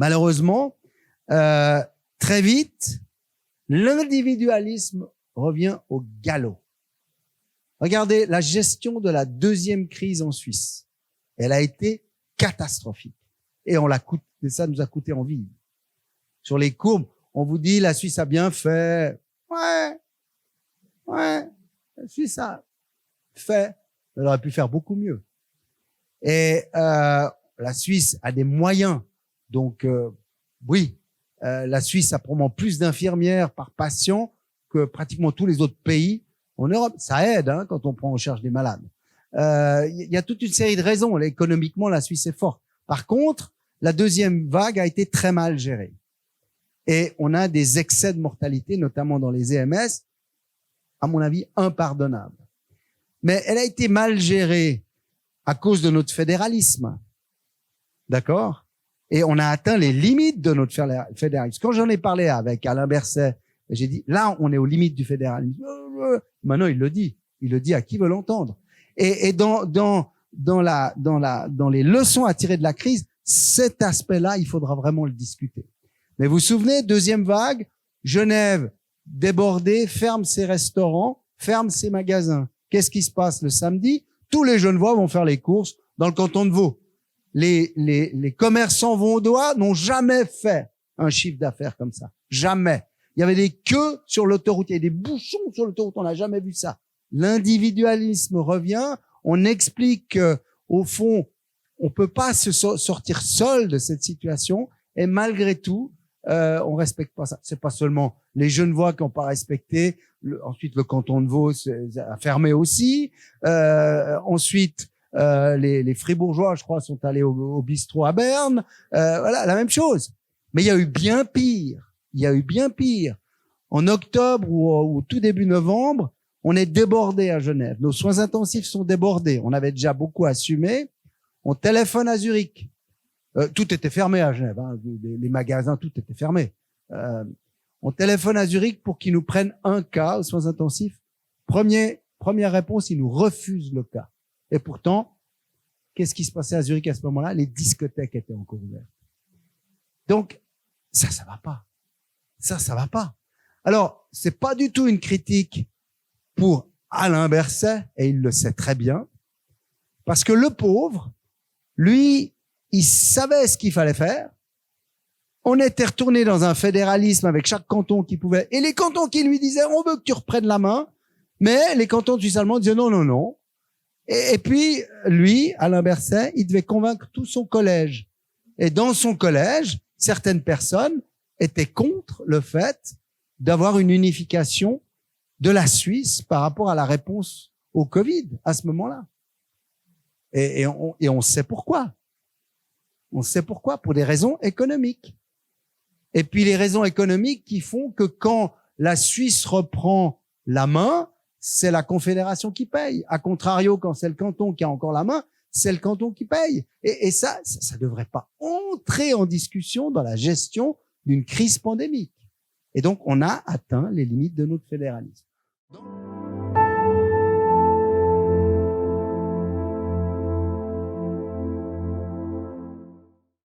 Malheureusement, très vite, l'individualisme revient au galop. Regardez la gestion de la deuxième crise en Suisse. Elle a été catastrophique. Et ça nous a coûté en vie. Sur les courbes, on vous dit la Suisse a bien fait. Ouais, la Suisse a fait. Elle aurait pu faire beaucoup mieux. Et la Suisse a des moyens. Donc, oui, la Suisse a probablement plus d'infirmières par patient que pratiquement tous les autres pays en Europe. Ça aide quand on prend en charge des malades. Il y a toute une série de raisons. Économiquement, la Suisse est forte. Par contre, la deuxième vague a été très mal gérée. Et on a des excès de mortalité, notamment dans les EMS, à mon avis, impardonnables. Mais elle a été mal gérée à cause de notre fédéralisme. D'accord? Et on a atteint les limites de notre fédéralisme. Quand j'en ai parlé avec Alain Berset, j'ai dit, là, on est aux limites du fédéralisme. Maintenant, il le dit. Il le dit à qui veut l'entendre. Et dans les leçons à tirer de la crise, cet aspect-là, il faudra vraiment le discuter. Mais vous vous souvenez, deuxième vague, Genève, débordée, ferme ses restaurants, ferme ses magasins. Qu'est-ce qui se passe le samedi? Tous les Genevois vont faire les courses dans le canton de Vaud. Les commerçants vaudois n'ont jamais fait un chiffre d'affaires comme ça. Jamais. Il y avait des queues sur l'autoroute, il y avait des bouchons sur l'autoroute, on n'a jamais vu ça. L'individualisme revient, on explique qu'au fond, on peut pas se sortir seul de cette situation, et malgré tout, on respecte pas ça. C'est pas seulement les Genevois qui n'ont pas respecté, ensuite le canton de Vaud a fermé aussi, ensuite les Fribourgeois, je crois, sont allés au bistrot à Berne, voilà, la même chose. Mais il y a eu bien pire. Il y a eu bien pire. En octobre ou au tout début novembre, on est débordé à Genève. Nos soins intensifs sont débordés. On avait déjà beaucoup assumé. On téléphone à Zurich. Tout était fermé à Genève. Les magasins, tout était fermé. On téléphone à Zurich pour qu'ils nous prennent un cas aux soins intensifs. Première réponse, ils nous refusent le cas. Et pourtant, qu'est-ce qui se passait à Zurich à ce moment-là? Les discothèques étaient encore ouvertes. Donc, ça va pas. Ça va pas. Alors, c'est pas du tout une critique pour Alain Berset, et il le sait très bien, parce que le pauvre, lui, il savait ce qu'il fallait faire. On était retourné dans un fédéralisme avec chaque canton qui pouvait, et les cantons qui lui disaient, on veut que tu reprennes la main, mais les cantons suisses allemands disaient non. Et puis, lui, Alain Berset, il devait convaincre tout son collège. Et dans son collège, certaines personnes étaient contre le fait d'avoir une unification de la Suisse par rapport à la réponse au Covid à ce moment-là. Et on sait pourquoi. On sait pourquoi, pour des raisons économiques. Et puis les raisons économiques qui font que quand la Suisse reprend la main, c'est la Confédération qui paye. A contrario, quand c'est le canton qui a encore la main, c'est le canton qui paye. Et ça devrait pas entrer en discussion dans la gestion d'une crise pandémique. Et donc, on a atteint les limites de notre fédéralisme. Donc